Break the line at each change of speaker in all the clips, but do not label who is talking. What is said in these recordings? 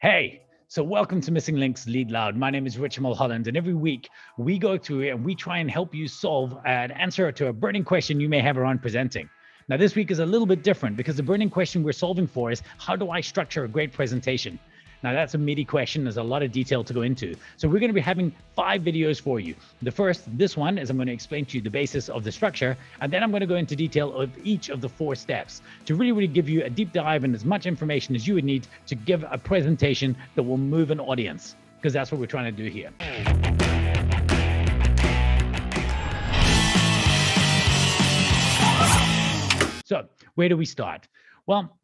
Hey, so welcome to Missing Links Lead Loud. My name is Richard Mulholland, and every week we go through it and we try and help you solve an answer to a burning question you may have around presenting. Now, this week is a little bit different because the burning question we're solving for is how do I structure a great presentation? Now, that's a meaty question. There's a lot of detail to go into. So we're going to be having 5 videos for you. The first, this one, is I'm going to explain to you the basis of the structure, and then I'm going to go into detail of each of the 4 steps to really give you a deep dive and as much information as you would need to give a presentation that will move an audience, because that's what we're trying to do here. So where do we start? Well,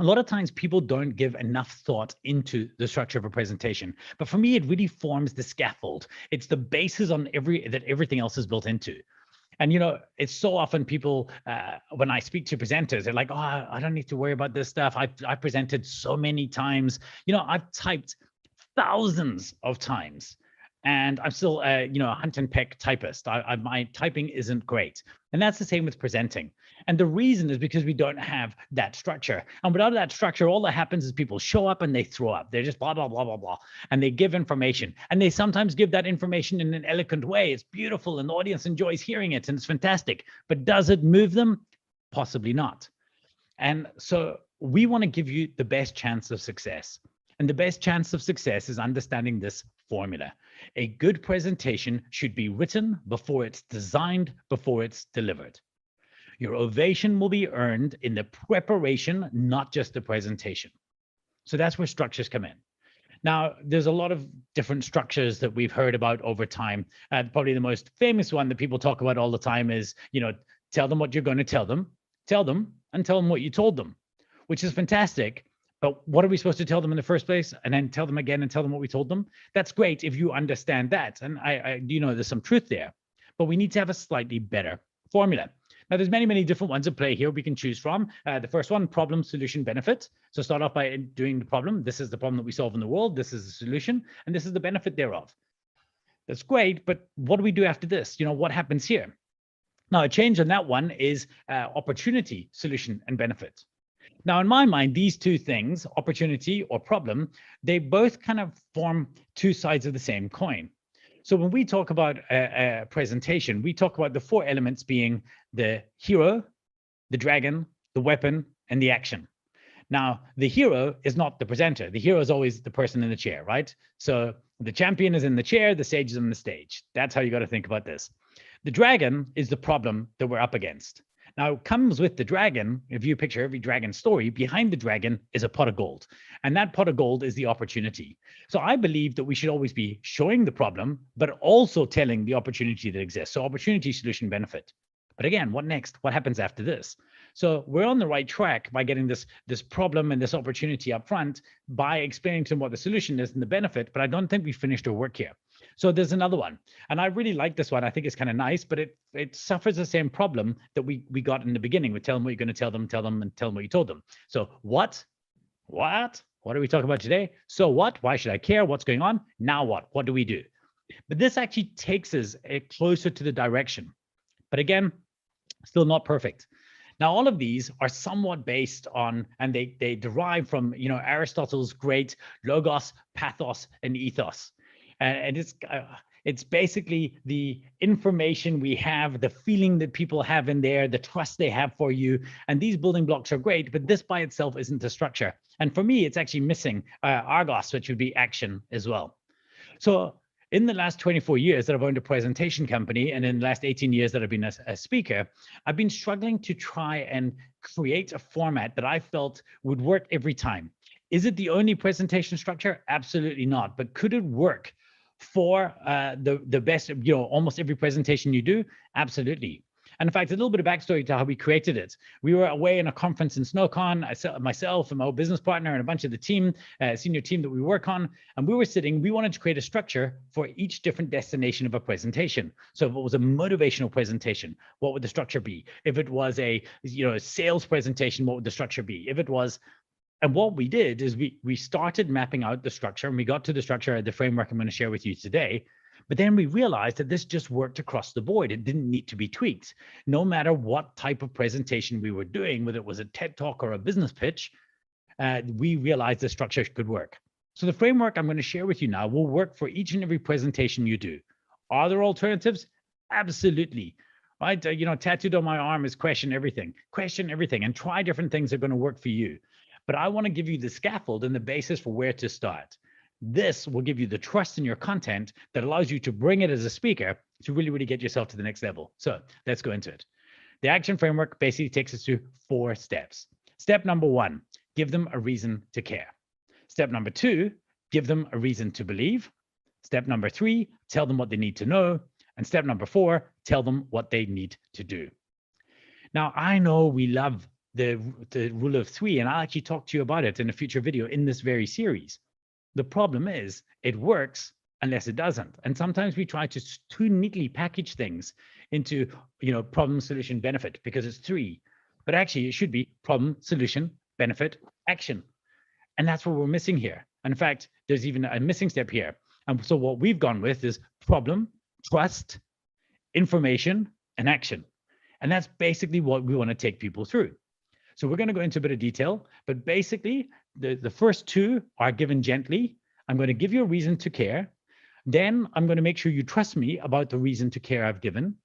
a lot of times people don't give enough thought into the structure of a presentation, but for me, it really forms the scaffold. It's the basis on that everything else is built into. And it's so often people, when I speak to presenters, they're like, "Oh, I don't need to worry about this stuff. I've presented so many times. I've typed thousands of times, and I'm still, a hunt and peck typist. My typing isn't great." And that's the same with presenting. And the reason is because we don't have that structure. And without that structure, all that happens is people show up and they throw up. They're just blah, blah, blah, blah, blah. And they give information. And they sometimes give that information in an eloquent way. It's beautiful and the audience enjoys hearing it and it's fantastic. But does it move them? Possibly not. And so we want to give you the best chance of success. And the best chance of success is understanding this formula. A good presentation should be written before it's designed, before it's delivered. Your ovation will be earned in the preparation, not just the presentation. So that's where structures come in. Now, there's a lot of different structures that we've heard about over time. Probably the most famous one that people talk about all the time is, tell them what you're going to tell them, and tell them what you told them, which is fantastic. But what are we supposed to tell them in the first place? And then tell them again and tell them what we told them? That's great if you understand that. And I there's some truth there. But we need to have a slightly better formula. Now, there's many different ones at play here we can choose from. The first one, problem, solution, benefit. So start off by doing the problem. This is the problem that we solve in the world. This is the solution. And this is the benefit thereof. That's great. But what do we do after this? What happens here? Now, a change on that one is opportunity, solution, and benefit. Now, in my mind, these two things, opportunity or problem, they both kind of form two sides of the same coin. So when we talk about a presentation, we talk about the 4 elements being the hero, the dragon, the weapon, and the action. Now, the hero is not the presenter. The hero is always the person in the chair, right? So the champion is in the chair, the sage is on the stage. That's how you got to think about this. The dragon is the problem that we're up against. Now, it comes with the dragon. If you picture every dragon story, behind the dragon is a pot of gold. And that pot of gold is the opportunity. So I believe that we should always be showing the problem, but also telling the opportunity that exists. So opportunity, solution, benefit. But again, what next? What happens after this? So we're on the right track by getting this problem and this opportunity up front by explaining to them what the solution is and the benefit, but I don't think we finished our work here. So there's another one, and I really like this one. I think it's kind of nice, but it suffers the same problem that we got in the beginning with tell them what you're going to tell them, and tell them what you told them. So what are we talking about today? So what? Why should I care? What's going on? Now what? What do we do? But this actually takes us closer to the direction. But again, still not perfect. Now, all of these are somewhat based on, and they derive from, Aristotle's great logos, pathos, and ethos. And it's basically the information we have, the feeling that people have in there, the trust they have for you. And these building blocks are great, but this by itself isn't the structure. And for me, it's actually missing Argos, which would be action as well. So in the last 24 years that I've owned a presentation company, and in the last 18 years that I've been a speaker, I've been struggling to try and create a format that I felt would work every time. Is it the only presentation structure? Absolutely not. But could it work for the best, almost every presentation you do? Absolutely. And in fact, a little bit of backstory to how we created it. We were away in a conference in SnowCon, myself and my old business partner and a bunch of the team, senior team that we work on. And we wanted to create a structure for each different destination of a presentation. So if it was a motivational presentation, what would the structure be? If it was a sales presentation, what would the structure be? And what we did is we started mapping out the structure, and we got to the structure, the framework I'm going to share with you today. But then we realized that this just worked across the board. It didn't need to be tweaked. No matter what type of presentation we were doing, whether it was a TED Talk or a business pitch, we realized the structure could work. So the framework I'm going to share with you now will work for each and every presentation you do. Are there alternatives? Absolutely. Right? Tattooed on my arm is question everything, and try different things that are going to work for you. But I want to give you the scaffold and the basis for where to start. This will give you the trust in your content that allows you to bring it as a speaker to really, really get yourself to the next level. So let's go into it. The action framework basically takes us through 4 steps. Step number 1, give them a reason to care. Step number 2, give them a reason to believe. Step number 3, tell them what they need to know. And step number 4, tell them what they need to do. Now, I know we love the rule of 3, and I'll actually talk to you about it in a future video in this very series. The problem is it works unless it doesn't. And sometimes we try to too neatly package things into, problem, solution, benefit, because it's 3. But actually, it should be problem, solution, benefit, action. And that's what we're missing here. In fact, there's even a missing step here. And so what we've gone with is problem, trust, information, and action. And that's basically what we want to take people through. So we're going to go into a bit of detail, but basically the first 2 are given gently. I'm going to give you a reason to care. Then I'm going to make sure you trust me about the reason to care I've given.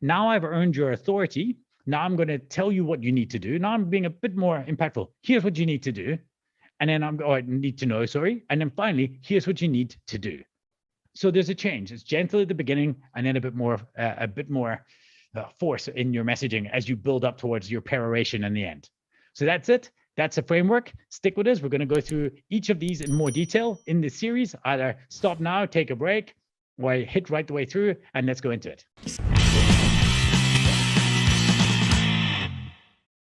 Now I've earned your authority. Now I'm going to tell you what you need to do. Now I'm being a bit more impactful. Here's what you need to do. And then need to know, sorry. And then finally, here's what you need to do. So there's a change. It's gentle at the beginning, and then a bit more force in your messaging as you build up towards your peroration in the end. So that's it. That's a framework. Stick with us. We're going to go through each of these in more detail in this series. Either stop now, take a break, or hit right the way through, and let's go into it.